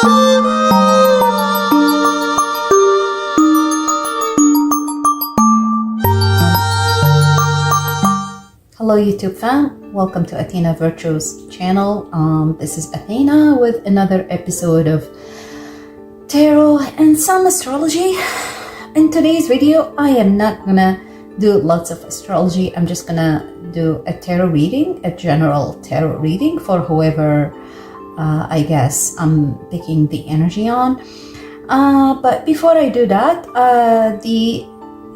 Hello YouTube fam, welcome to Athena Virtuo's channel. This is Athena with another episode of tarot and some astrology. In today's video, I am not gonna do lots of astrology. I'm just gonna do a tarot reading, a general tarot reading for whoever I guess I'm picking the energy on. But before I do that,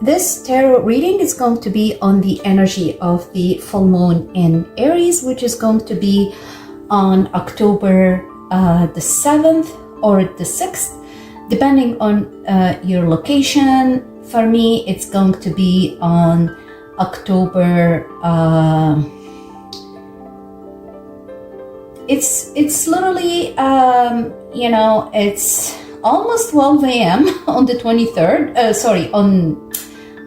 this tarot reading is going to be on the energy of the full moon in Aries, which is going to be on October the 7th or the 6th, depending on your location. For me, it's going to be on October, it's literally, it's almost 12 a.m. on the 23rd,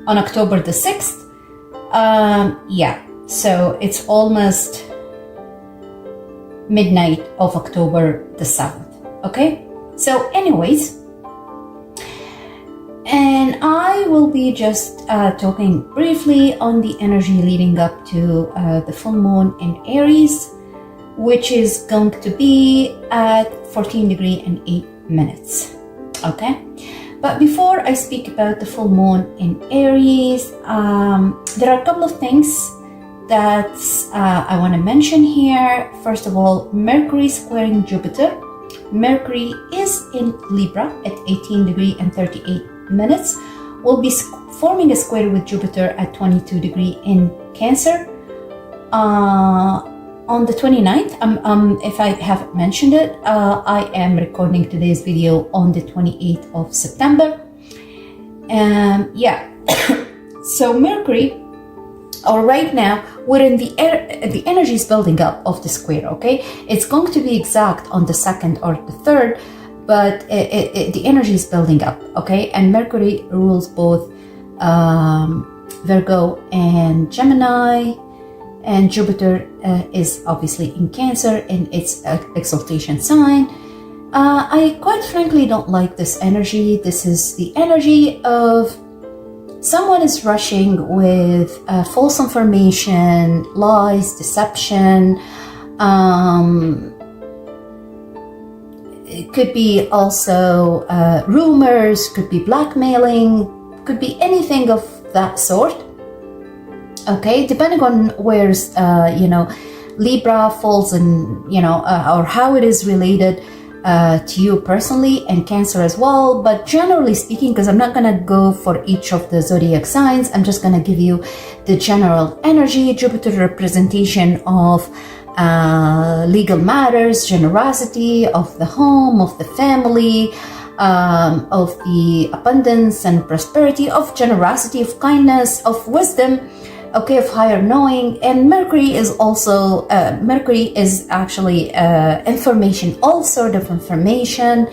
on October the 6th. So it's almost midnight of October the 7th. Okay, so anyways, and I will be just talking briefly on the energy leading up to the full moon in Aries, which is going to be at 14 degrees and 8 minutes. Okay, but before I speak about the full moon in Aries, there are a couple of things that I want to mention here. First of all, Mercury squaring Jupiter. Mercury is in Libra at 18 degrees and 38 minutes. Will be forming a square with Jupiter at 22 degrees in Cancer. On the 29th, if I haven't mentioned it, I am recording today's video on the 28th of September. So Mercury, or right now, we're in the energy is building up of the square, okay? It's going to be exact on the 2nd or the 3rd, but the energy is building up, okay? And Mercury rules both Virgo and Gemini, and Jupiter is obviously in Cancer in its exaltation sign. I quite frankly don't like this energy. This is the energy of someone is rushing with false information, lies, deception. It could be also rumors, could be blackmailing, could be anything of that sort. Okay, depending on where's Libra falls in, or how it is related to you personally, and Cancer as well. But generally speaking, because I'm not gonna go for each of the zodiac signs, I'm just gonna give you the general energy. Jupiter representation of legal matters, generosity of the home, of the family, of the abundance and prosperity, of generosity, of kindness, of wisdom, okay, of higher knowing. And Mercury is also actually information, all sort of information,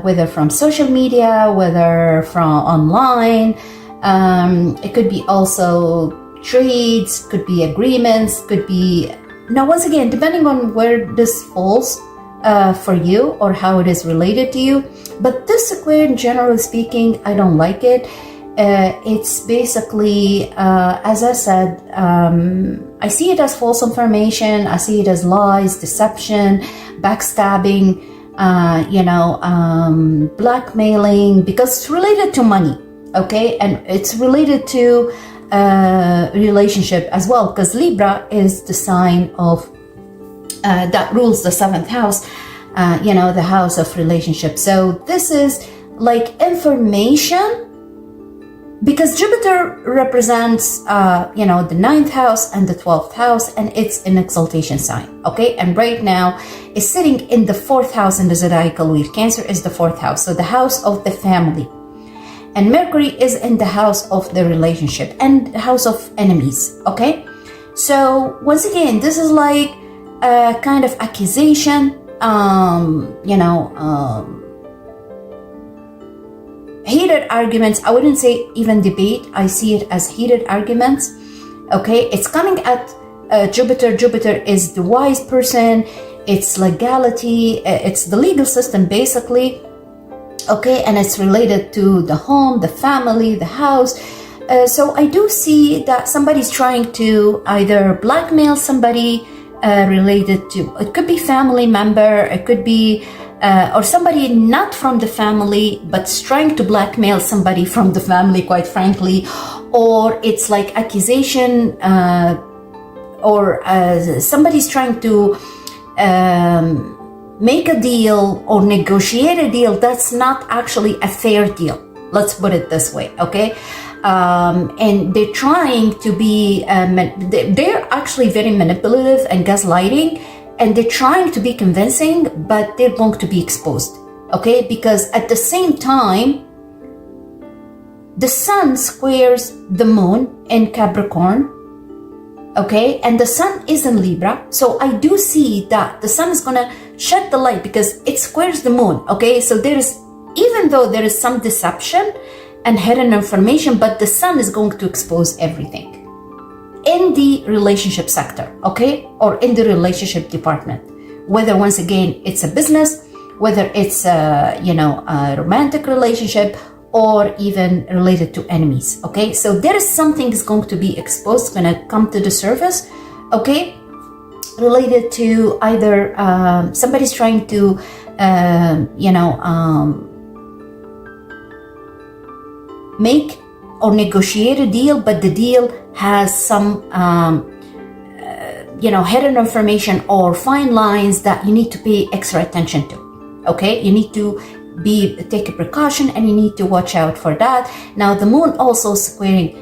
whether from social media, whether from online. It could be also trades, could be agreements, could be, now once again, depending on where this falls for you or how it is related to you. But this square, generally speaking, I don't like it. It's basically, as I said, I see it as false information. I see it as lies, deception, backstabbing, blackmailing, because it's related to money, okay? And it's related to relationship as well, because Libra is the sign of that rules the 7th house, the house of relationship. So this is like information, because Jupiter represents, the 9th house and the 12th house, and it's an exaltation sign, okay? And right now, it's sitting in the 4th house in the zodiacal wheel. Cancer is the 4th house, so the house of the family. And Mercury is in the house of the relationship and the house of enemies, okay? So once again, this is like a kind of accusation, heated arguments. I wouldn't say even debate. I see it as heated arguments. Okay, it's coming at Jupiter. Jupiter is the wise person. it's legality, it's the legal system basically, okay, and it's related to the home, the family, the house. So I do see that somebody's trying to either blackmail somebody related to, it could be family member, it could be or somebody not from the family but trying to blackmail somebody from the family, quite frankly, or it's like accusation, or somebody's trying to make a deal or negotiate a deal that's not actually a fair deal. Let's put it this way, okay? And they're trying to be, they're actually very manipulative and gaslighting, and they're trying to be convincing, but they're going to be exposed, okay? Because at the same time, the sun squares the moon in Capricorn, okay? And the sun is in Libra. So I do see that the sun is gonna shed the light because it squares the moon, okay? So there is, even though there is some deception and hidden information, but the sun is going to expose everything in the relationship sector, okay? Or in the relationship department, whether once again, it's a business, whether it's a, a romantic relationship, or even related to enemies, okay? So there is something is going to be exposed, going to come to the surface, okay? Related to either somebody's trying to, make or negotiate a deal, but the deal has some, hidden information or fine lines that you need to pay extra attention to, okay? You need to take a precaution, and you need to watch out for that. Now the moon also squaring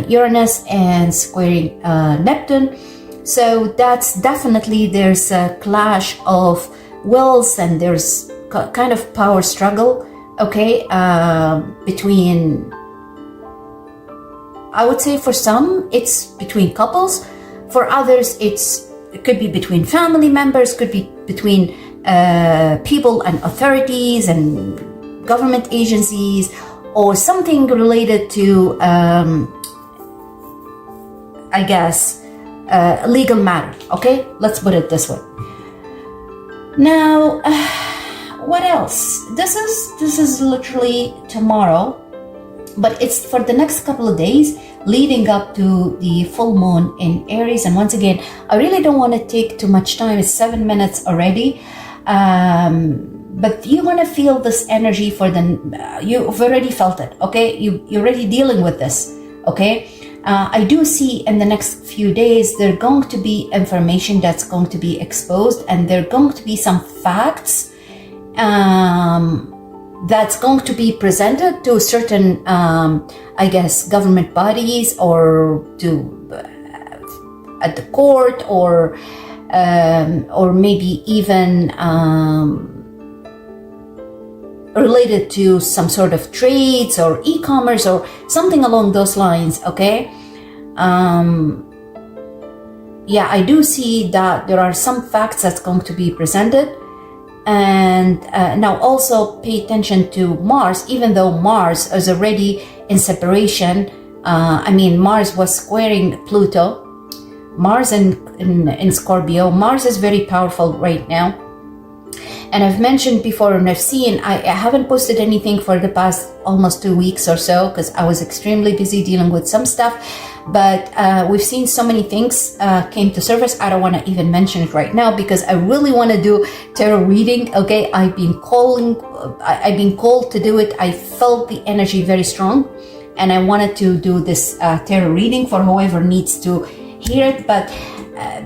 Uranus and squaring Neptune, so that's definitely, there's a clash of wills, and there's kind of power struggle, okay, between, I would say for some it's between couples, for others it could be between family members, could be between people and authorities and government agencies, or something related to, I guess, a legal matter, okay? Let's put it this way. Now, what else? This is literally tomorrow, but it's for the next couple of days leading up to the full moon in Aries. And once again, I really don't want to take too much time. It's 7 minutes already. But you're gonna feel this energy for you've already felt it, okay? You're already dealing with this, okay? I do see in the next few days, there are going to be information that's going to be exposed, and there are going to be some facts that's going to be presented to certain, I guess, government bodies, or to at the court, or maybe even related to some sort of trades or e-commerce or something along those lines, okay? Yeah, I do see that there are some facts that's going to be presented. And now also pay attention to Mars, even though Mars is already in separation. Mars was squaring Pluto. Mars in Scorpio. Mars is very powerful right now. And I've mentioned before, and I've seen, I haven't posted anything for the past almost 2 weeks or so, because I was extremely busy dealing with some stuff. But we've seen so many things came to surface. I don't want to even mention it right now, because I really want to do tarot reading, okay? I've been called to do it. I felt the energy very strong, and I wanted to do this tarot reading for whoever needs to hear it. But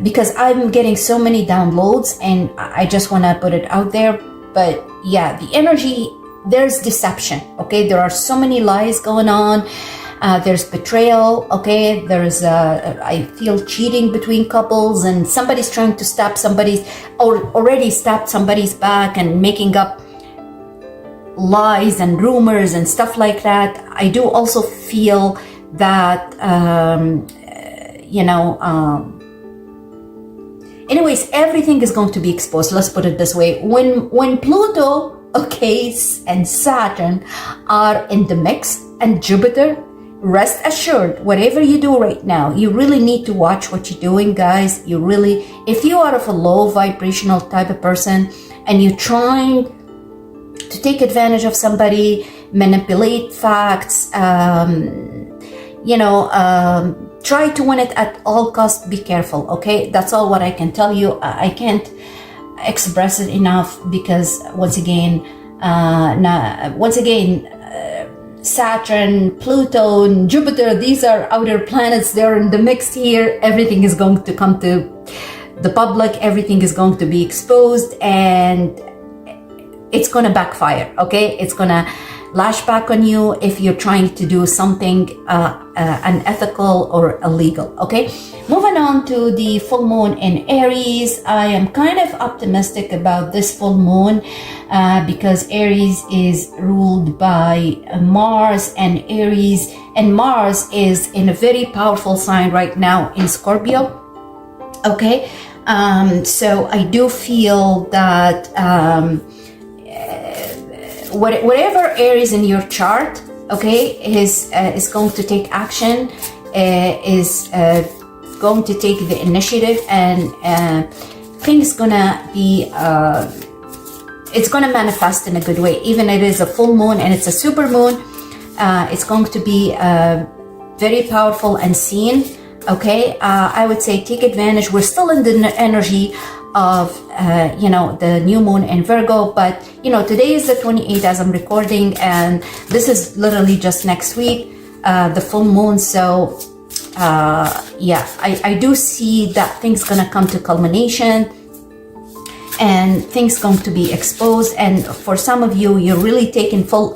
because I'm getting so many downloads, and I just want to put it out there. But yeah, the energy, there's deception, okay? There are so many lies going on. There's betrayal, okay? There's, I feel, cheating between couples, and somebody's trying to stab somebody's, or already stabbed somebody's back, and making up lies and rumors and stuff like that. I do also feel that, anyways, everything is going to be exposed. Let's put it this way. When Pluto, okay, and Saturn are in the mix, and Jupiter, rest assured, whatever you do right now, you really need to watch what you're doing, guys. You really, if you are of a low vibrational type of person and you're trying to take advantage of somebody, manipulate facts, try to win it at all costs, be careful, okay? That's all what I can tell you. I can't express it enough because once again, Saturn, Pluto, and Jupiter, these are outer planets. They're in the mix here. Everything is going to come to the public. Everything is going to be exposed, and it's going to backfire, okay? It's going to lash back on you if you're trying to do something unethical or illegal, okay? Moving on to the full moon in Aries, I am kind of optimistic about this full moon because Aries is ruled by Mars, and Aries and Mars is in a very powerful sign right now in Scorpio, okay? So I do feel that whatever Aries in your chart, okay, is going to take action, is going to take the initiative, and things gonna be it's gonna manifest in a good way. Even it is a full moon and it's a super moon, it's going to be very powerful and seen, okay? I would say take advantage. We're still in the energy of the new moon in Virgo, but today is the 28th as I'm recording, and this is literally just next week, the full moon. So I do see that things gonna come to culmination and things going to be exposed, and for some of you, you're really taking full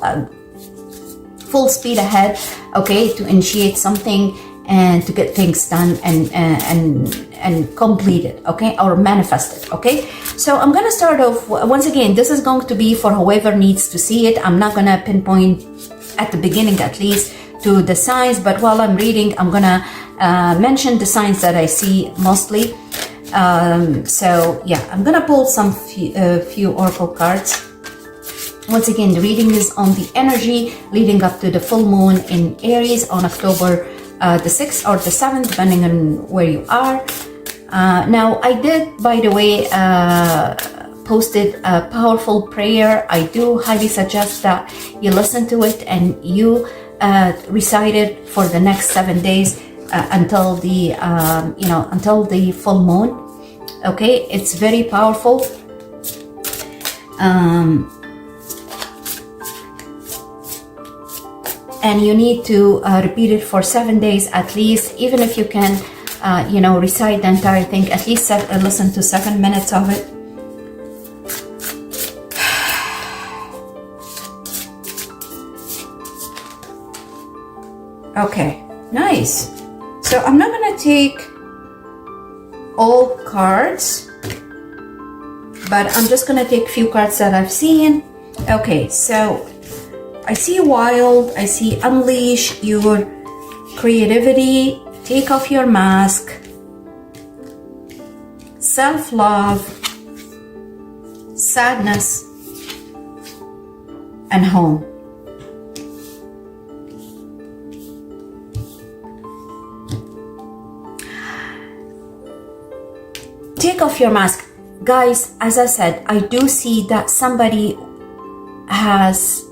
speed ahead, okay, to initiate something and to get things done and completed, okay, or manifested, okay? So I'm gonna start off, once again, this is going to be for whoever needs to see it. I'm not gonna pinpoint at the beginning, at least, to the signs, but while I'm reading, I'm gonna mention the signs that I see mostly. So yeah, I'm gonna pull some few oracle cards. Once again, the reading is on the energy leading up to the full moon in Aries on October the 6th or the 7th, depending on where you are. Now, I did, by the way, posted a powerful prayer. I do highly suggest that you listen to it and you recite it for the next 7 days until the until the full moon. Okay, it's very powerful. And you need to repeat it for 7 days at least. Even if you can, recite the entire thing, at least listen to 7 minutes of it. Okay, nice. So I'm not gonna take all cards, but I'm just gonna take a few cards that I've seen. Okay, so I see wild, I see unleash your creativity, take off your mask, self-love, sadness, and home. Take off your mask. Guys, as I said, I do see that somebody has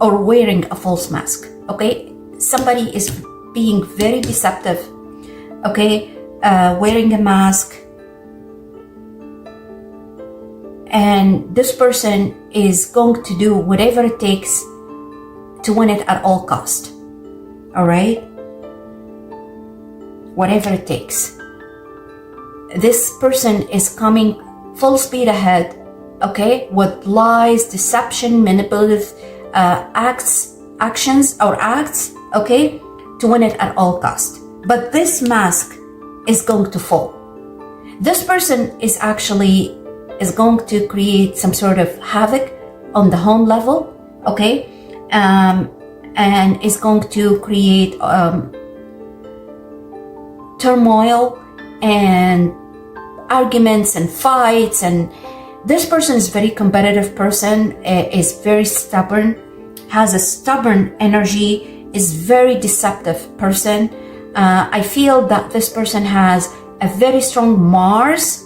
or wearing a false mask, okay? Somebody is being very deceptive, okay? Wearing a mask. And this person is going to do whatever it takes to win it at all cost, all right? Whatever it takes. This person is coming full speed ahead, okay? With lies, deception, manipulative actions, okay, to win it at all cost. But this mask is going to fall. This person is going to create some sort of havoc on the home level, okay, and is going to create turmoil and arguments and fights. And this person is very competitive person, is very stubborn, has a stubborn energy, is very deceptive person. I feel that this person has a very strong Mars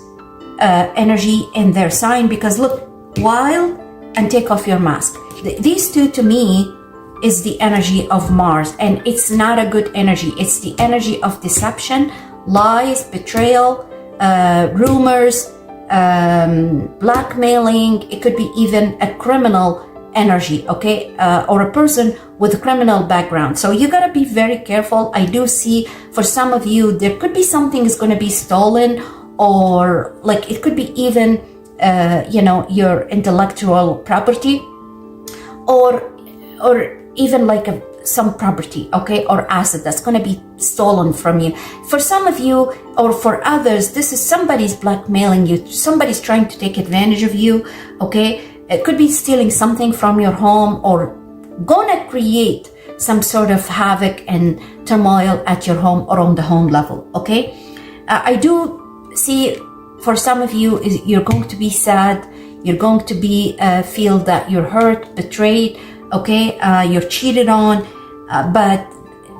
energy in their sign, because look, wild and take off your mask. These two to me is the energy of Mars, and it's not a good energy. It's the energy of deception, lies, betrayal, rumors, blackmailing. It could be even a criminal energy, okay, or a person with a criminal background. So you gotta be very careful. I do see for some of you there could be something is going to be stolen, or like it could be even your intellectual property, or even like some property, okay, or asset that's going to be stolen from you. For some of you, or for others, this is somebody's blackmailing you, somebody's trying to take advantage of you, okay. It could be stealing something from your home, or gonna create some sort of havoc and turmoil at your home or on the home level, okay. I do see for some of you you're going to be sad, you're going to be feel that you're hurt, betrayed, okay, you're cheated on, but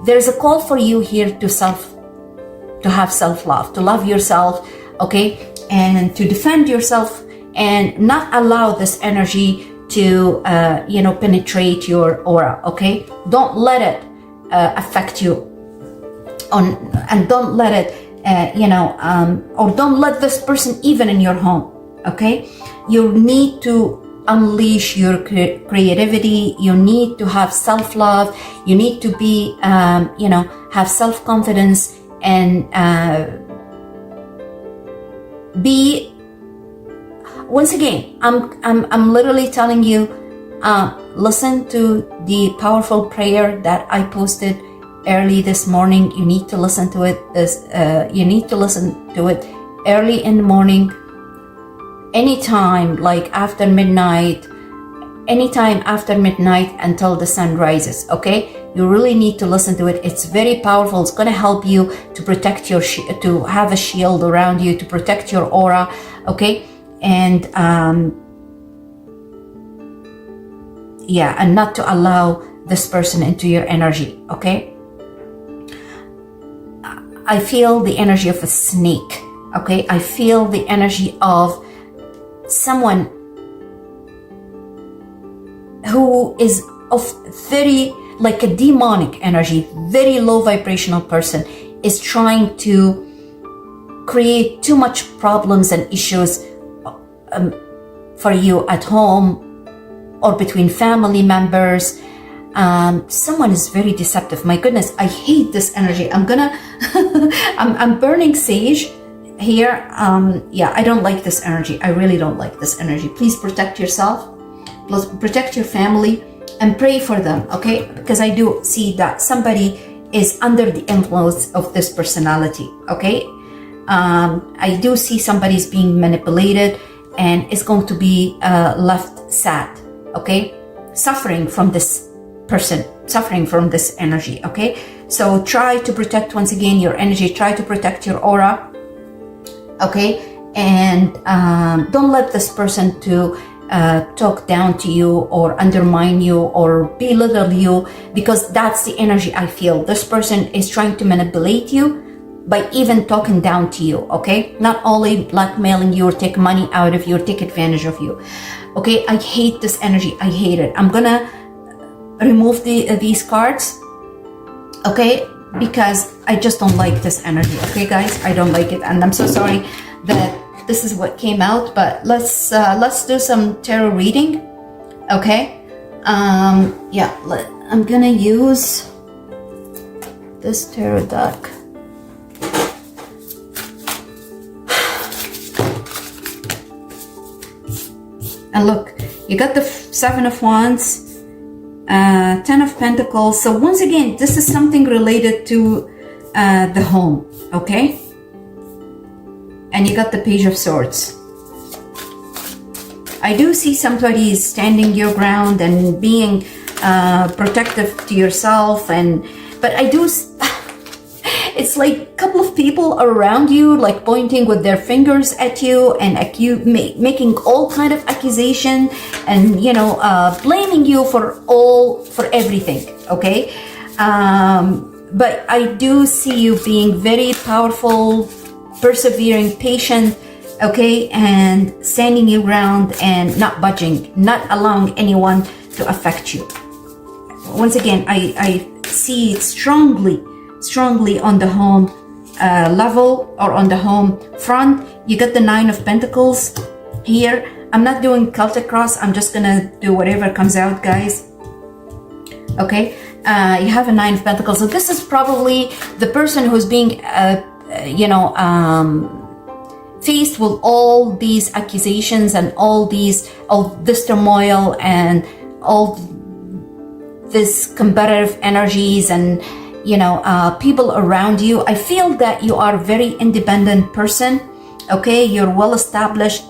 there's a call for you here to have self-love, to love yourself, okay, and to defend yourself and not allow this energy to penetrate your aura, okay. Don't let it affect you and don't let it or don't let this person even in your home, okay. You need to unleash your creativity, you need to have self-love, you need to be have self-confidence, and be, once again, I'm literally telling you, listen to the powerful prayer that I posted early this morning. You need to listen to it. You need to listen to it early in the morning, anytime, like after midnight, anytime after midnight until the sun rises, okay. You really need to listen to it. It's very powerful. It's going to help you to protect your to have a shield around you, to protect your aura, okay. And and not to allow this person into your energy, okay. I feel the energy of a snake, okay. I feel the energy of someone who is of very, like a demonic energy, very low vibrational person, is trying to create too much problems and issues for you at home or between family members. Someone is very deceptive. My goodness, I hate this energy. I'm gonna I'm burning sage here. I don't like this energy. I really don't like this energy. Please protect yourself, please protect your family, and pray for them, okay. Because I do see that somebody is under the influence of this personality, okay. I do see somebody's being manipulated and is going to be left sad, okay, suffering from this person, suffering from this energy, okay. So try to protect, once again, your energy, try to protect your aura, okay. And don't let this person to talk down to you or undermine you or belittle you, because that's the energy I feel. This person is trying to manipulate you by even talking down to you, okay. Not only blackmailing you or take money out of you or take advantage of you, okay. I hate this energy. I hate it. I'm gonna remove these cards, okay, because I just don't like this energy, okay guys. I don't like it, and I'm so sorry that this is what came out, but let's do some tarot reading, okay. I'm gonna use this tarot deck. And look, you got the Seven of Wands, 10 of Pentacles. So once again, this is something related to the home, okay. And you got the Page of Swords. I do see somebody standing your ground and being protective to yourself, but I do. It's like a couple of people are around you, like pointing with their fingers at you and making all kind of accusation and blaming you for everything. Okay, But I do see you being very powerful, persevering, patient, okay, and standing your ground and not budging, not allowing anyone to affect you. Once again, I see it strongly on the home level or on the home front. You got the Nine of Pentacles here. I'm not doing Celtic cross. I'm just gonna do whatever comes out, guys. Okay, you have a Nine of Pentacles. So this is probably the person who's being, faced with all these accusations and all this turmoil and all this competitive energies and people around you. I feel that you are a very independent person. Okay, you're well established.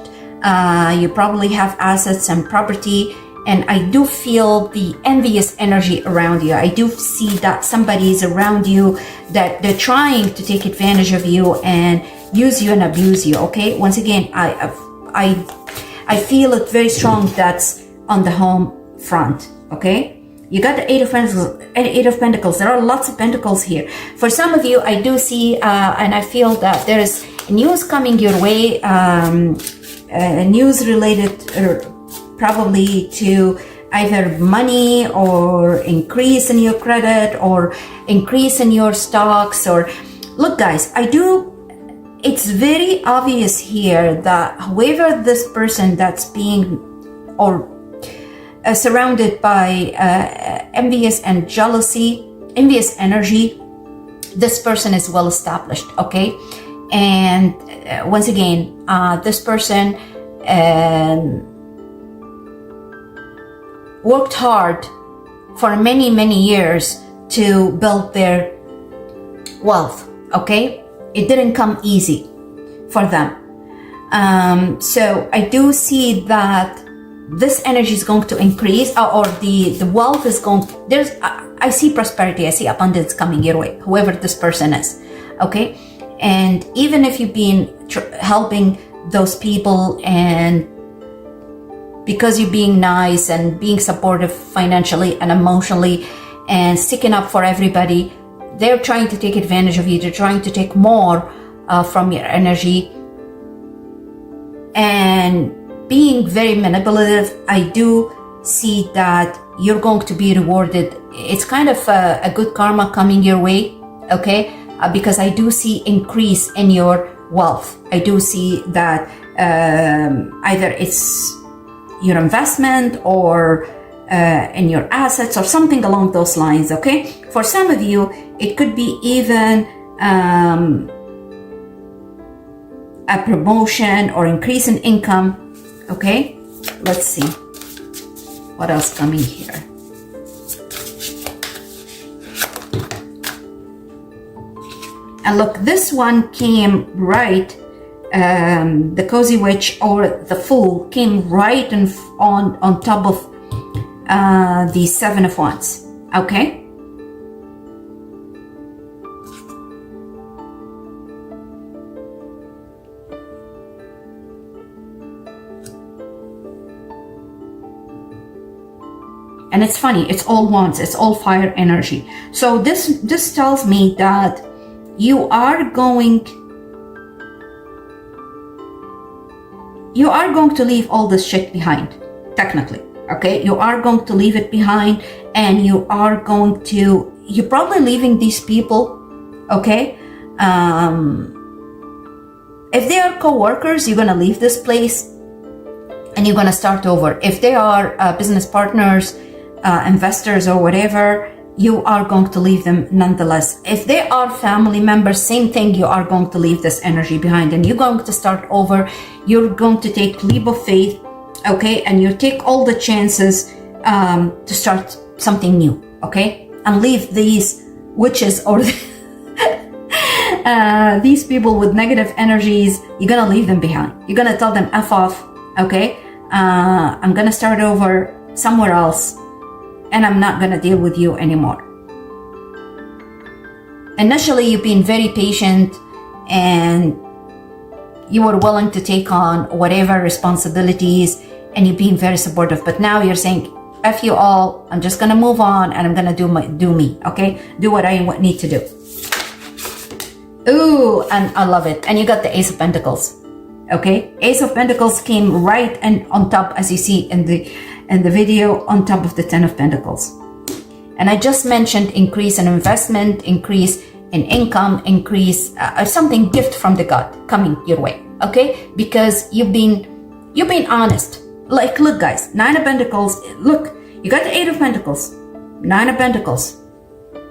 You probably have assets and property, and I do feel the envious energy around you. I do see that somebody is around you, that they're trying to take advantage of you and use you and abuse you. Okay, once again, I feel it very strong. That's on the home front. Okay, you got the Eight of Pentacles. There are lots of pentacles here. For some of you, I do see and I feel that there is news coming your way, news related probably to either money or increase in your credit or increase in your stocks. Or look, guys, it's very obvious here that whoever this person that's being or surrounded by envious energy, this person is well established. Okay, and once again, this person worked hard for many years to build their wealth. Okay, it didn't come easy for them. So I do see that this energy is going to increase, or the wealth is going. I see prosperity. I see abundance coming your way, whoever this person is. Okay, and even if you've been helping those people, and because you're being nice and being supportive financially and emotionally and sticking up for everybody, they're trying to take advantage of you. They're trying to take more from your energy and being very manipulative. I do see that you're going to be rewarded. It's kind of a good karma coming your way, okay? Because I do see increase in your wealth. I do see that either it's your investment or in your assets or something along those lines, okay? For some of you, it could be even a promotion or increase in income, okay? Let's see what else coming here. And look, this one came right, the Cozy Witch or the Fool came right on top of the Seven of Wands, okay? And it's funny, it's all wands, it's all fire energy. So this tells me that you are going to leave all this shit behind, technically, okay? You are going to leave it behind, and you're probably leaving these people, okay? If they are co-workers, you're gonna leave this place and you're gonna start over. If they are business partners, investors or whatever, you are going to leave them nonetheless. If they are family members, same thing, you are going to leave this energy behind and you're going to start over. You're going to take leap of faith, okay? And you take all the chances to start something new, okay? And leave these witches or these people with negative energies. You're gonna leave them behind. You're gonna tell them F off, okay? I'm gonna start over somewhere else, and I'm not gonna deal with you anymore. Initially, you've been very patient and you were willing to take on whatever responsibilities and you've been very supportive, but now you're saying, F you all. I'm just gonna move on, and I'm gonna do me, okay? Do what I need to do. Ooh, and I love it. And you got the Ace of Pentacles, okay? Ace of Pentacles came right and on top, as you see in the video, on top of the Ten of Pentacles. And I just mentioned increase in investment, increase in income, increase something, gift from the God coming your way, okay? Because you've been honest. Like, look guys, Nine of Pentacles, look, you got the Eight of Pentacles, Nine of Pentacles,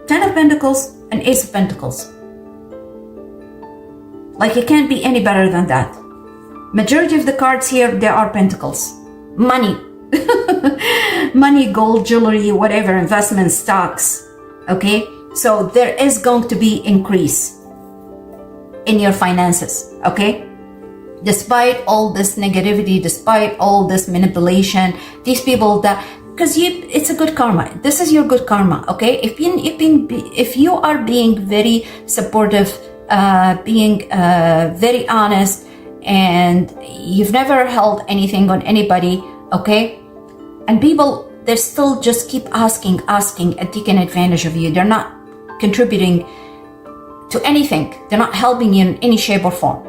Ten of Pentacles, and Ace of Pentacles. Like, it can't be any better than that. Majority of the cards here, there are pentacles. Money. Money, gold, jewelry, whatever, investment, stocks, okay? So there is going to be increase in your finances, okay? Despite all this negativity, despite all this manipulation, these people that, because it's a good karma. This is your good karma, okay? If you are being very supportive, being very honest, and you've never held anything on anybody, okay? And people, they still just keep asking and taking advantage of you. They're not contributing to anything. They're not helping you in any shape or form.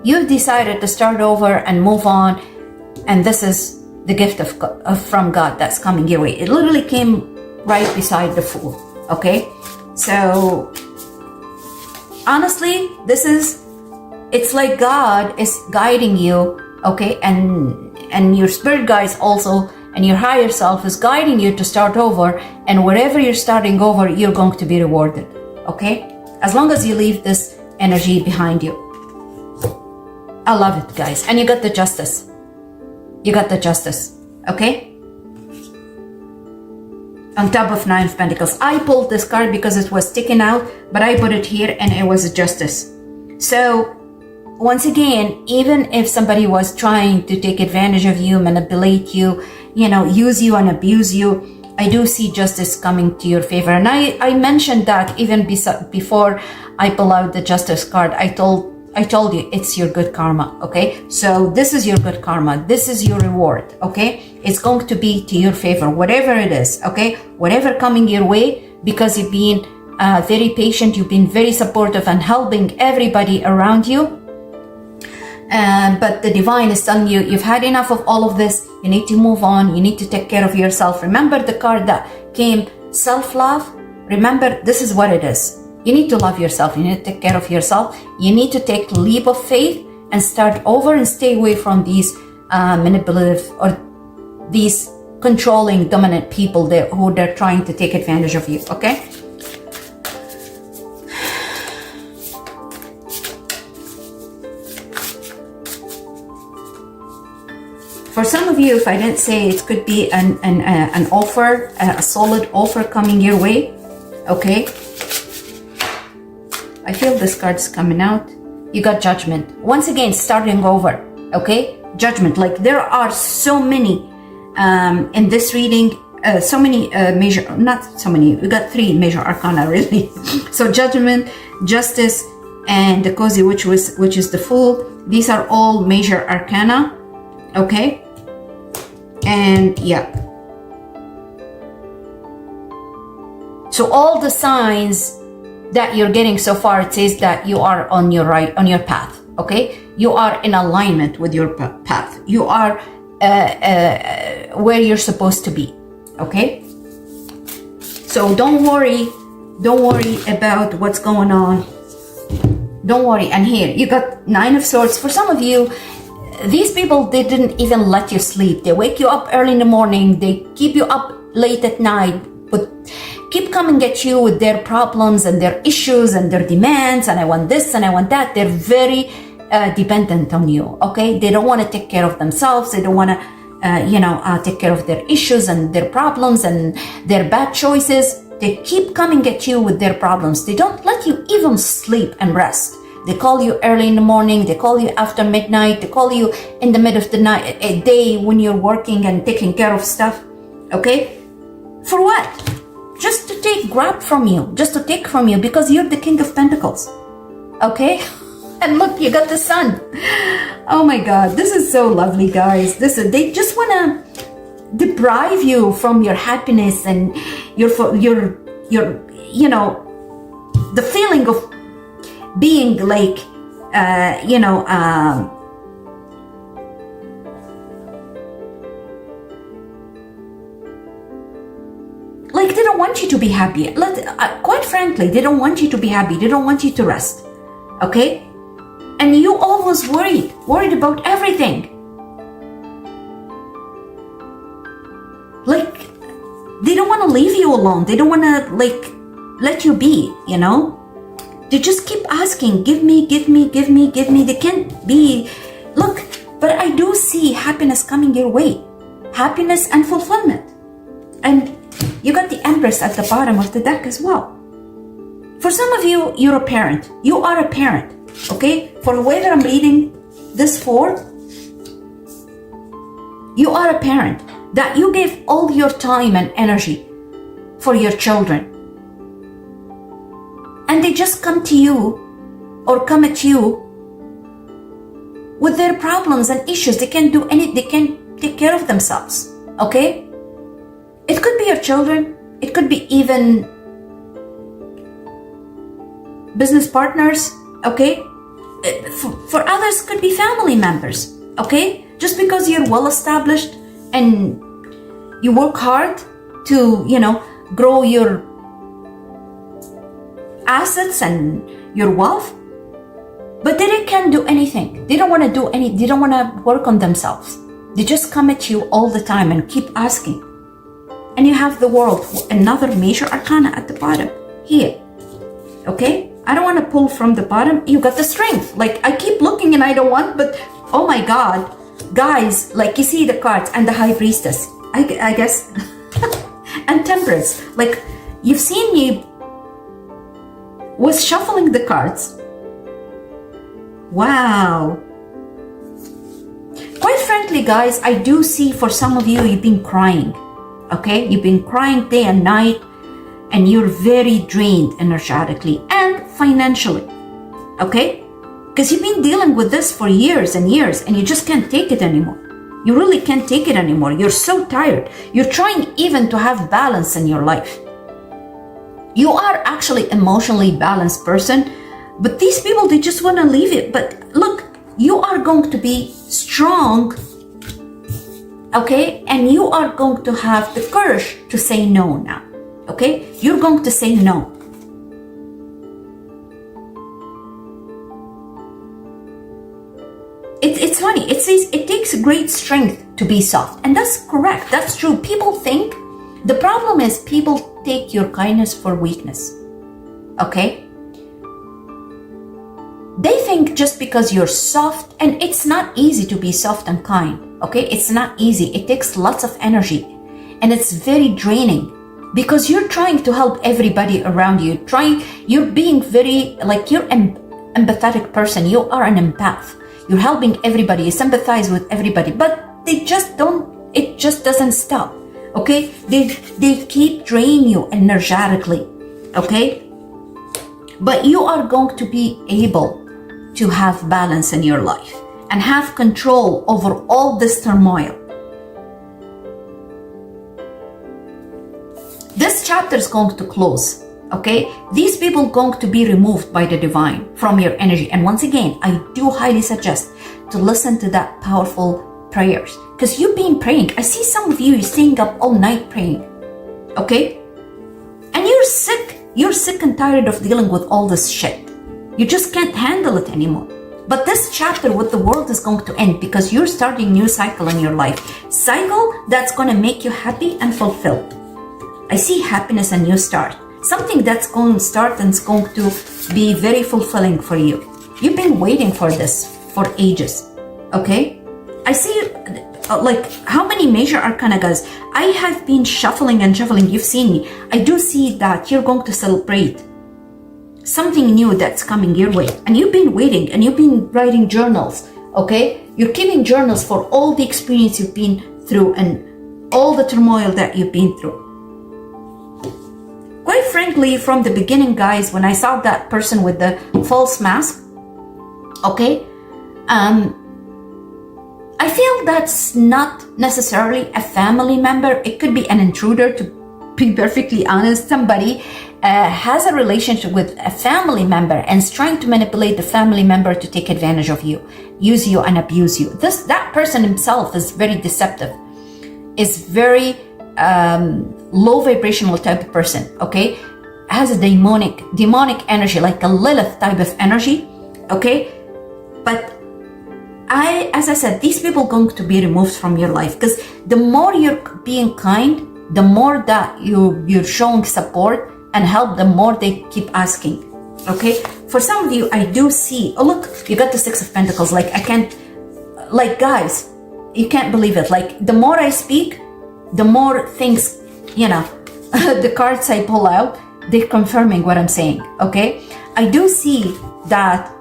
You've decided to start over and move on, and this is the gift from God that's coming your way. It literally came right beside the Fool, okay? So, honestly, it's like God is guiding you, okay? And your spirit guides also, and your higher self is guiding you to start over, and wherever you're starting over, you're going to be rewarded, okay? As long as you leave this energy behind you. I love it, guys. And you got the Justice. You got the Justice, okay? On top of Nine of Pentacles. I pulled this card because it was sticking out, but I put it here and it was a Justice. So, once again, even if somebody was trying to take advantage of you, manipulate you, use you and abuse you, I do see justice coming to your favor. And I mentioned that even before I pull out the Justice card. I told you it's your good karma, okay? So this is your good karma. This is your reward, okay? It's going to be to your favor, whatever it is, okay? Whatever coming your way, because you've been very patient, you've been very supportive and helping everybody around you. But the divine is telling you, you've had enough of all of this. You need to move on. You need to take care of yourself. Remember the card that came, self-love? Remember, this is what it is. You need to love yourself. You need to take care of yourself. You need to take a leap of faith and start over and stay away from these manipulative or these controlling, dominant people who they're trying to take advantage of you, okay? For some of you, if I didn't say, it could be an offer, a solid offer coming your way, okay? I feel this card's coming out. You got Judgment. Once again, starting over, okay? Judgment. Like, there are so many in this reading, so many not so many, we got 3 major arcana, really. So Judgment, Justice, and the Cozy Witch, which is the Fool. These are all major arcana, okay? And yeah. So all the signs that you're getting so far, it says that you are on your path, okay? You are in alignment with your path. You are where you're supposed to be, okay? So don't worry about what's going on. Don't worry. And here, you got 9 of Swords. For some of you, these people, they didn't even let you sleep. They wake you up early in the morning. They keep you up late at night, but keep coming at you with their problems and their issues and their demands, and I want this and I want that. They're very dependent on you, okay? They don't want to take care of themselves. They don't want to, take care of their issues and their problems and their bad choices. They keep coming at you with their problems. They don't let you even sleep and rest. They call you early in the morning. They call you after midnight. They call you in the middle of the night, a day when you're working and taking care of stuff, okay? For what? Just to take from you, because you're the King of Pentacles, okay? And look, you got the Sun. Oh my God, this is so lovely, guys. They just wanna deprive you from your happiness and your you know, the feeling of being like like they don't want you to be happy. Quite frankly, they don't want you to be happy. They don't want you to rest. Okay? And you always worried about everything. Like, they don't want to leave you alone. They don't want to, like, let you be, you know? They just keep asking, give me. They can't be. Look, but I do see happiness coming your way. Happiness and fulfillment. And you got the Empress at the bottom of the deck as well. For some of you, you're a parent. You are a parent, okay? For whoever I'm reading this for, you are a parent. That you gave all your time and energy for your children. And they just come to you or come at you with their problems and issues. They can't do any, they can't take care of themselves, okay? It could be your children. It could be even business partners, okay? For others, could be family members, okay? Just because you're well established and you work hard to, you know, grow your assets and your wealth, but they can't do anything. They don't want to do any, they don't want to work on themselves. They just come at you all the time and keep asking. And you have the World, another major arcana at the bottom here, okay? I don't want to pull from the bottom. You got the Strength. Like, I keep looking and I don't want, but oh my God, guys, like, you see the cards and the High Priestess, I guess, and Temperance. Like, you've seen me was shuffling the cards. Wow. Quite frankly, guys, I do see for some of you, you've been crying, okay? You've been crying day and night, and you're very drained energetically and financially, okay? Because you've been dealing with this for years and years, and you just can't take it anymore. You really can't take it anymore. You're so tired. You're trying even to have balance in your life. You are actually emotionally balanced person, but these people, they just want to leave it. But look, you are going to be strong, okay? And you are going to have the courage to say no now, okay? You're going to say no. It's funny. It says it takes great strength to be soft. And that's correct. That's true. People think, the problem is people take your kindness for weakness, okay? They think just because you're soft, and it's not easy to be soft and kind, okay? It's not easy. It takes lots of energy, and it's very draining because you're trying to help everybody around you. You're being very, like, you're an empathetic person. You are an empath. You're helping everybody. You sympathize with everybody, but they just don't, it just doesn't stop, okay? They keep draining you energetically, okay? But you are going to be able to have balance in your life and have control over all this turmoil. This chapter is going to close, okay? These people are going to be removed by the divine from your energy. And once again, I do highly suggest to listen to that powerful prayers, because you've been praying. I see some of you staying up all night praying, okay? And you're sick and tired of dealing with all this shit. You just can't handle it anymore. But this chapter with the World is going to end because you're starting a new cycle in your life. Cycle that's going to make you happy and fulfilled. I see happiness and new start. Something that's going to start and it's going to be very fulfilling for you. You've been waiting for this for ages, okay? I see, like, how many major arcana, guys? I have been shuffling and shuffling. You've seen me. I do see that you're going to celebrate something new that's coming your way. And you've been waiting and you've been writing journals, okay? You're keeping journals for all the experience you've been through and all the turmoil that you've been through. Quite frankly, from the beginning, guys, when I saw that person with the false mask, okay, I feel that's not necessarily a family member. It could be an intruder, to be perfectly honest. Somebody has a relationship with a family member and is trying to manipulate the family member to take advantage of you, use you and abuse you. That person himself is very deceptive, is very low vibrational type of person, okay? Has a demonic energy, like a Lilith type of energy, okay? But as I said, these people are going to be removed from your life, because the more you're being kind, the more that you're showing support and help, the more they keep asking, okay? For some of you, I do see, oh look, you got the Six of Pentacles. Like, I can't, like, guys, you can't believe it. Like, the more I speak, the more things, you know, the cards I pull out, they're confirming what I'm saying, okay? I do see that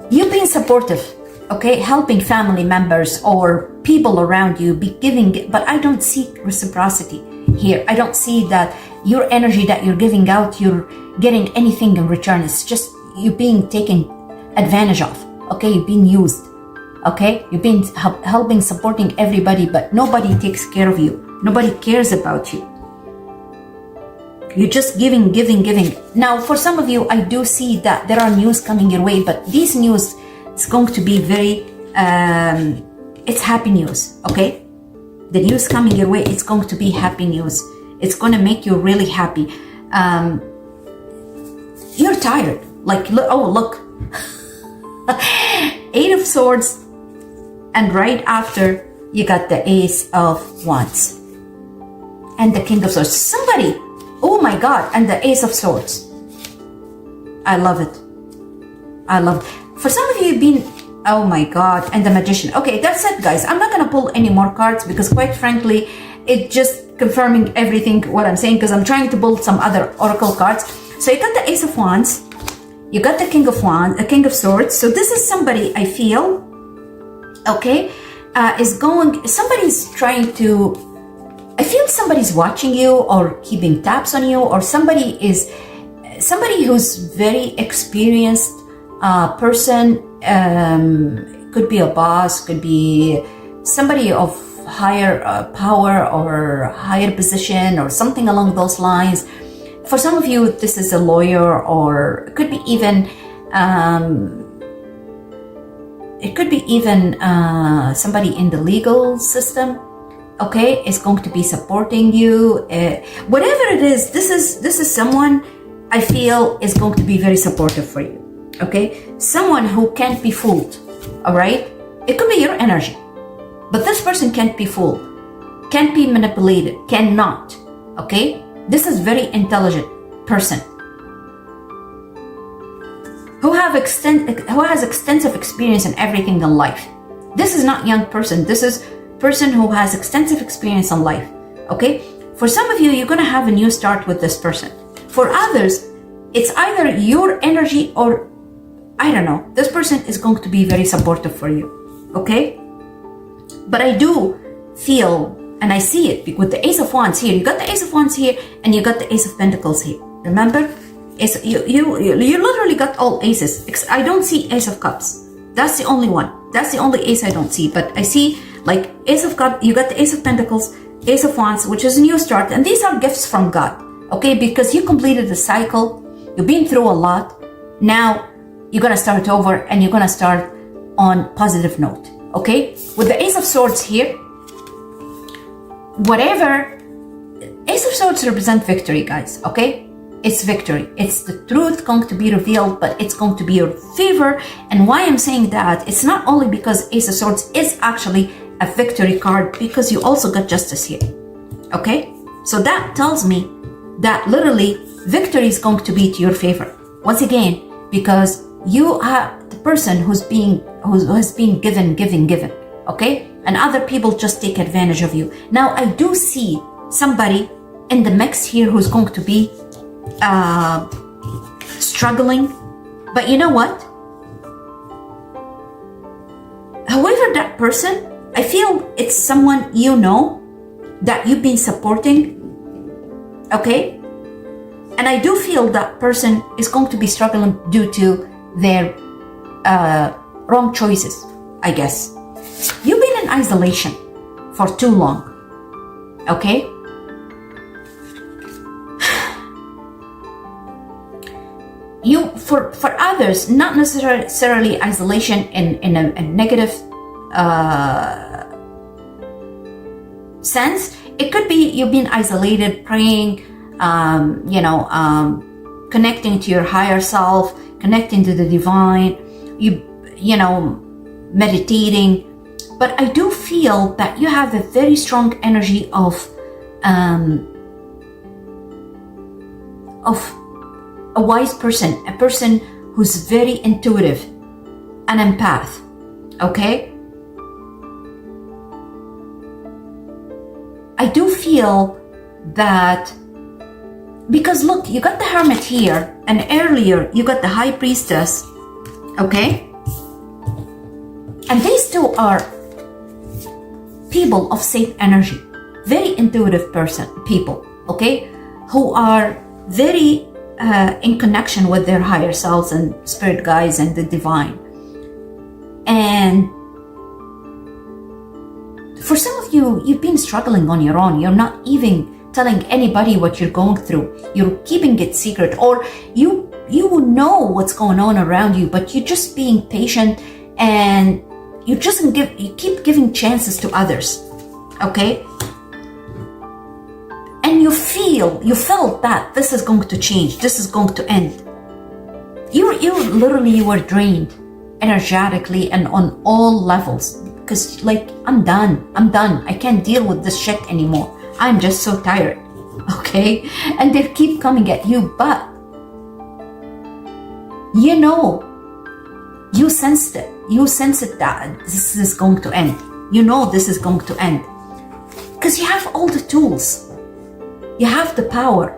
you've been supportive, okay? Helping family members or people around you, be giving, but I don't see reciprocity here. I don't see that your energy that you're giving out, you're getting anything in return. It's just you being taken advantage of, okay? You're being used, okay? You've been helping, supporting everybody, but nobody takes care of you. Nobody cares about you. You're just giving. Now, for some of you, I do see that there are news coming your way, but these news is going to be very, it's happy news, okay? The news coming your way, it's going to be happy news. It's going to make you really happy. You're tired. Like, oh, look. Eight of Swords, and right after, you got the Ace of Wands. And the King of Swords. Somebody, oh my God, and the Ace of Swords. I love it. I love it. For some of you, you've been, oh my God, and the Magician. Okay, that's it, guys. I'm not gonna pull any more cards because, quite frankly, it just confirming everything what I'm saying, because I'm trying to pull some other oracle cards. So you got the Ace of Wands, you got the King of Wands, the King of Swords. So this is somebody, I feel, okay, somebody's trying to, I feel somebody's watching you or keeping tabs on you, or somebody who's very experienced person. Could be a boss, could be somebody of higher power or higher position or something along those lines. For some of you, this is a lawyer, or it could be even somebody in the legal system. Okay, is going to be supporting you. Whatever it is, this is someone I feel is going to be very supportive for you. Okay, someone who can't be fooled. All right, it could be your energy, but this person can't be fooled, can't be manipulated, cannot. Okay, this is very intelligent person who has extensive experience in everything in life. This is not young person. This is person who has extensive experience in life. Okay, for some of you, you're gonna have a new start with this person. For others, it's either your energy or, I don't know, this person is going to be very supportive for you, okay? But I do feel, and I see it with the Ace of Wands here. You got the Ace of Wands here, and you got the Ace of Pentacles here. Remember? You literally got all aces. I don't see Ace of Cups. That's the only one. That's the only ace I don't see. But I see, like, Ace of Cups, you got the Ace of Pentacles, Ace of Wands, which is a new start. And these are gifts from God, okay? Because you completed the cycle. You've been through a lot. Now, you're gonna start over, and you're gonna start on positive note, okay? With the Ace of Swords here, whatever, Ace of Swords represent victory, guys, okay? It's victory. It's the truth going to be revealed, but it's going to be your favor. And why I'm saying that, it's not only because Ace of Swords is actually a victory card, because you also got Justice here, okay? So that tells me that literally victory is going to be to your favor. Once again, because you are the person who has been given, okay? And other people just take advantage of you. Now, I do see somebody in the mix here who's going to be struggling. But you know what? However, that person, I feel it's someone you know that you've been supporting, okay? And I do feel that person is going to be struggling due to their wrong choices, I guess. You've been in isolation for too long, okay? For others, not necessarily isolation in a negative sense. It could be you've been isolated, praying, connecting to your higher self, connecting to the divine, meditating. But I do feel that you have a very strong energy of a wise person, a person who's very intuitive, an empath, okay? I do feel that, because look, you got the Hermit here, and earlier you got the High Priestess, okay? And these two are people of safe energy, very intuitive people, okay? Who are very in connection with their higher selves and spirit guides and the divine. And for some of you, you've been struggling on your own. You're not even telling anybody what you're going through. You're keeping it secret, or you know what's going on around you, but you're just being patient, and you keep giving chances to others, okay? And you felt that this is going to change, this is going to end. You were drained energetically and on all levels, because like, I'm done, I can't deal with this shit anymore, I'm just so tired, okay? And they keep coming at you, but you sensed it that this is going to end. This is going to end, because you have all the tools. You have the power.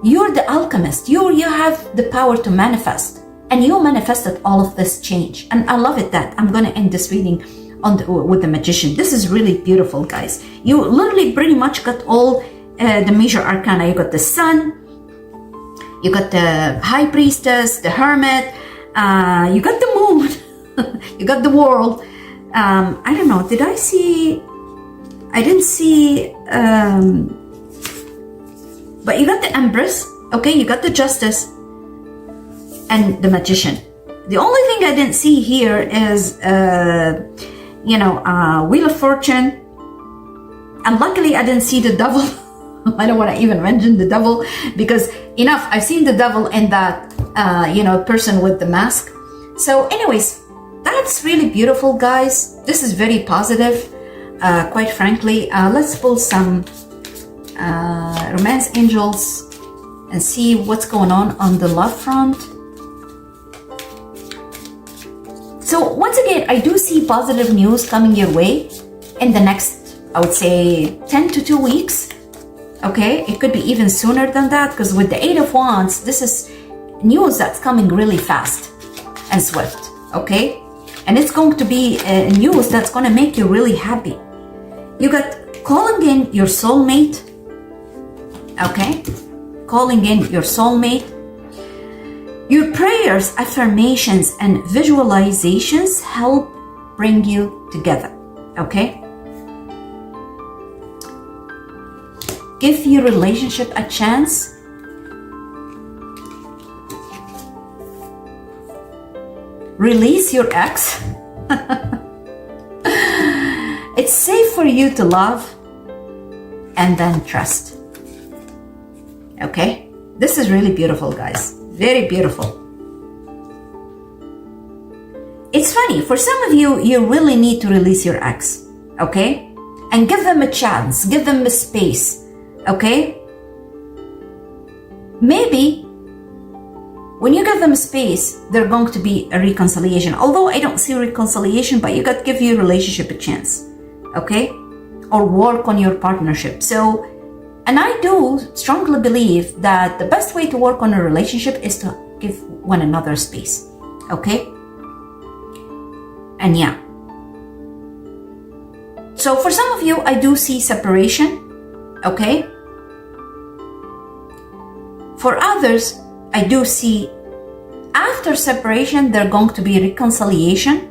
You're the alchemist. You have the power to manifest. And you manifested all of this change. And I love it that I'm going to end this reading with the Magician. This is really beautiful, guys. You literally pretty much got all the major arcana. You got the Sun. You got the High Priestess, the Hermit. You got the Moon. You got the World. I don't know. Did I see... I didn't see, but you got the Empress, okay? You got the Justice and the Magician. The only thing I didn't see here is, Wheel of Fortune. And luckily I didn't see the Devil. I don't want to even mention the Devil, because I've seen the Devil in that, person with the mask. So anyways, that's really beautiful, guys. This is very positive. Quite frankly, let's pull some romance angels and see what's going on the love front. So once again, I do see positive news coming your way in the next, I would say, 10 to 2 weeks. Okay, it could be even sooner than that, because with the Eight of Wands, this is news that's coming really fast and swift. Okay, and it's going to be news that's going to make you really happy. You got calling in your soulmate, okay? Calling in your soulmate. Your prayers, affirmations, and visualizations help bring you together, okay? Give your relationship a chance. Release your ex. It's safe for you to love and then trust. Okay? This is really beautiful, guys. Very beautiful. It's funny, for some of you, you really need to release your ex. Okay? And give them a chance. Give them a space. Okay? Maybe when you give them space, there's going to be a reconciliation. Although I don't see reconciliation, but you got to give your relationship a chance. Okay? Or work on your partnership. So, and I do strongly believe that the best way to work on a relationship is to give one another space. Okay? And yeah. So for some of you, I do see separation. Okay? For others, I do see after after separation, there's going to be reconciliation.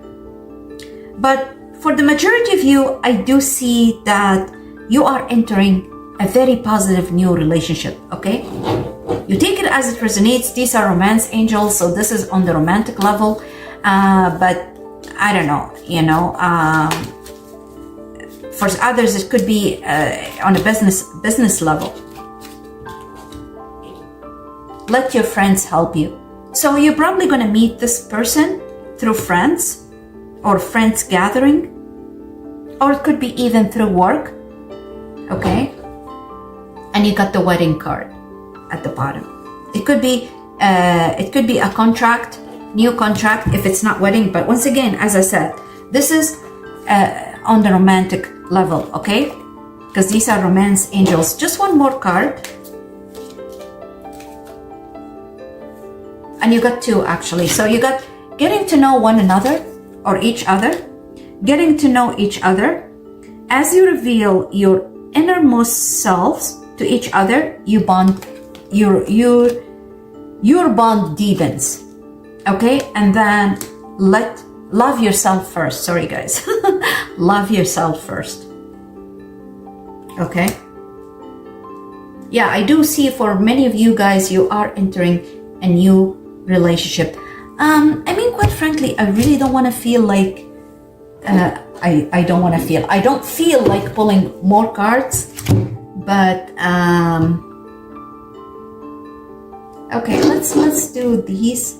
But for the majority of you, I do see that you are entering a very positive new relationship, okay? You take it as it resonates. These are romance angels, so this is on the romantic level. But I don't know, for others, it could be on a business level. Let your friends help you. So you're probably going to meet this person through friends or friends gathering, or it could be even through work, okay? And you got the wedding card at the bottom. It could be a contract, new contract if it's not wedding. But once again, as I said, this is on the romantic level, okay? Because these are romance angels. Just one more card. And you got two actually. So you got getting to know one another or each other, getting to know each other. As you reveal your innermost selves to each other, you bond, your bond deepens, okay? And then love yourself first. Sorry guys. Love yourself first, okay? Yeah, I do see for many of you guys, you are entering a new relationship. I mean, quite frankly, I really don't want to feel like I don't feel like pulling more cards, but okay, let's do these.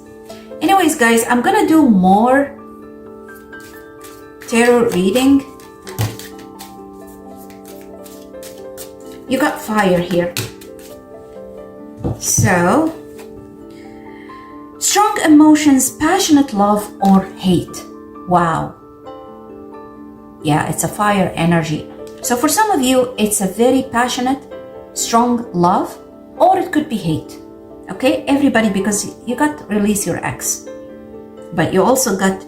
Anyways, guys, I'm gonna do more tarot reading. You got fire here, so strong emotions, passionate love or hate. Wow. Yeah, it's a fire energy. So for some of you, it's a very passionate, strong love, or it could be hate. Okay, everybody, because you got release your ex, but you also got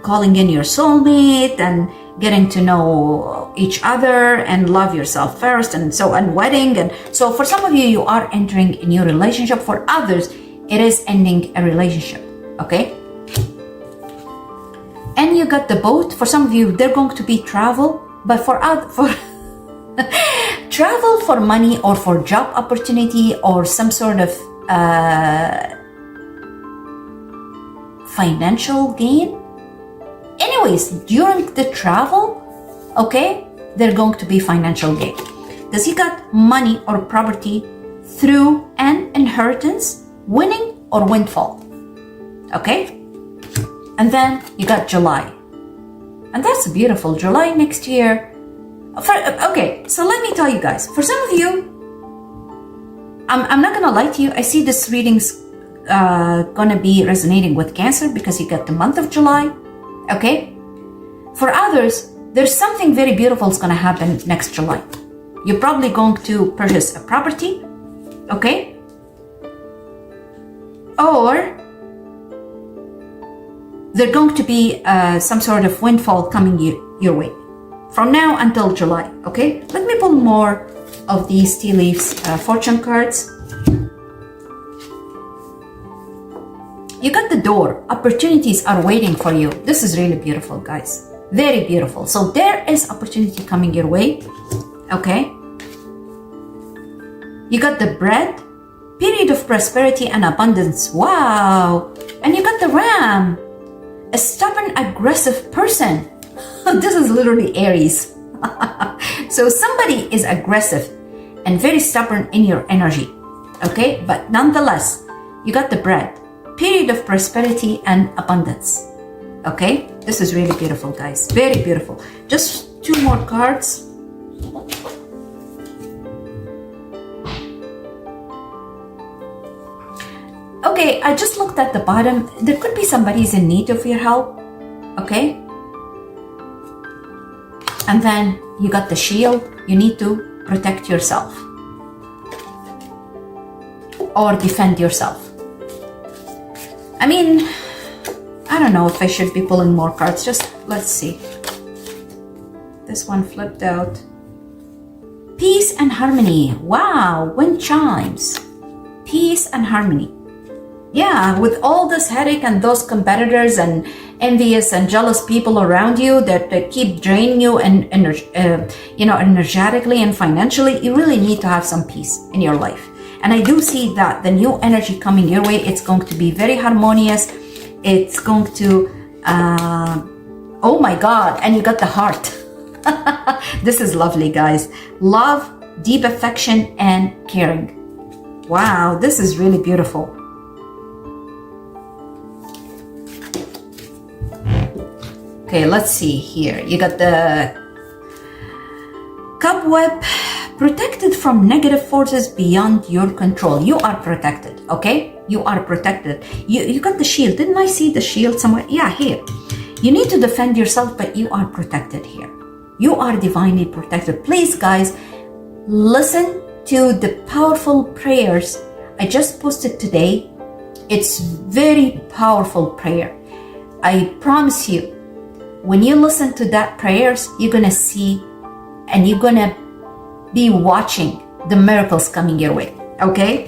calling in your soulmate and getting to know each other and love yourself first, and so on, wedding. And so for some of you, you are entering a new relationship. For others, it is ending a relationship, okay? And you got the boat. For some of you, they're going to be travel, but for travel for money or for job opportunity or some sort of financial gain. Anyways, during the travel, okay, they're going to be financial gain. Because you got money or property through an inheritance, winning or windfall, okay? And then you got July. And that's beautiful. July next year. Okay, so let me tell you guys. For some of you, I'm not gonna lie to you. I see this reading's gonna be resonating with Cancer because you got the month of July, okay? For others, there's something very beautiful is gonna happen next July. You're probably going to purchase a property, okay? Or there's going to be some sort of windfall coming your way from now until July, okay? Let me pull more of these tea leaves fortune cards. You got the door. Opportunities are waiting for you. This is really beautiful, guys. Very beautiful. So there is opportunity coming your way, okay? You got the bread. Period of prosperity and abundance. Wow. And you got the ram. A stubborn, aggressive person. This is literally Aries. So somebody is aggressive and very stubborn in your energy, okay? But nonetheless, you got the bread. Period of prosperity and abundance, okay? This is really beautiful, guys. Very beautiful. Just two more cards. Okay, I just looked at the bottom. There could be somebody's in need of your help, okay? And then you got the shield. You need to protect yourself or defend yourself. I mean, I don't know if I should be pulling more cards. Just let's see. This one flipped out. Peace and harmony. Wow, wind chimes. Peace and harmony. Yeah, with all this headache and those competitors and envious and jealous people around you that keep draining you and energetically and financially, you really need to have some peace in your life. And I do see that the new energy coming your way, it's going to be very harmonious. It's going to, oh my God, and you got the heart. This is lovely, guys. Love, deep affection, and caring. Wow, this is really beautiful. Okay, let's see here. You got the cobweb, protected from negative forces beyond your control. You are protected, okay? You are protected. You got the shield. Didn't I see the shield somewhere? Yeah, here. You need to defend yourself, but you are protected here. You are divinely protected. Please, guys, listen to the powerful prayers I just posted today. It's very powerful prayer. I promise you, when you listen to that prayers, you're gonna see and you're gonna be watching the miracles coming your way, okay?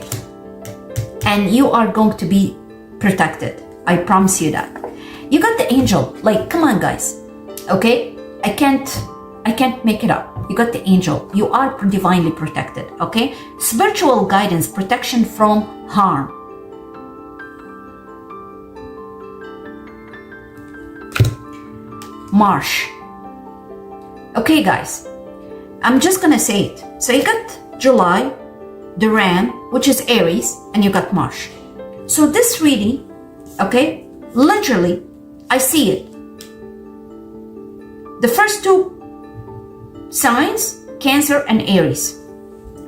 And you are going to be protected. I promise you that. You got the angel. Like, come on, guys, okay? I can't make it up. You got the angel. You are divinely protected, okay? Spiritual guidance, protection from harm. Marsh. Okay, guys, I'm just gonna say it. So you got July, the Ram, which is Aries, and you got Marsh. So this reading, okay, literally, I see it. The first two signs, Cancer and Aries,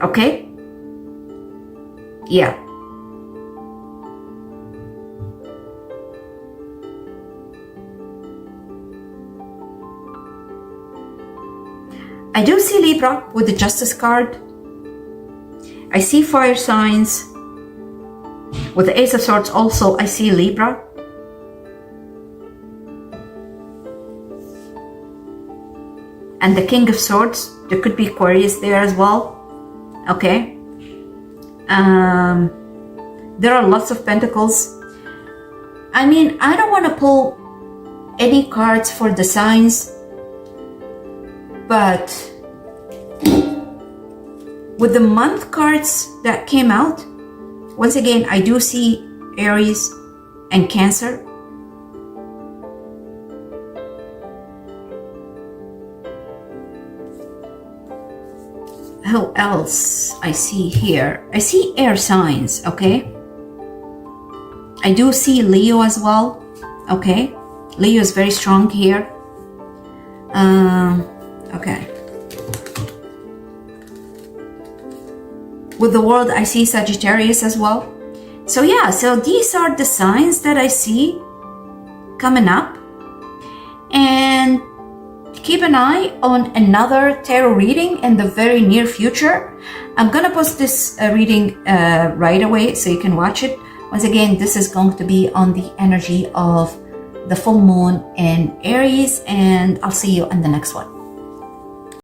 okay? Yeah. I do see Libra with the Justice card. I see fire signs. With the Ace of Swords also, I see Libra. And the King of Swords, there could be Aquarius there as well. Okay. There are lots of Pentacles. I mean, I don't want to pull any cards for the signs, but with the month cards that came out, once again, I do see Aries and Cancer. Who else I see here? I see air signs, okay? I do see Leo as well, okay? Leo is very strong here. Okay. With the World, I see Sagittarius as well. So yeah, so these are the signs that I see coming up. And keep an eye on another tarot reading in the very near future. I'm gonna post this reading right away so you can watch it. Once again, this is going to be on the energy of the full moon in Aries, and I'll see you in the next one.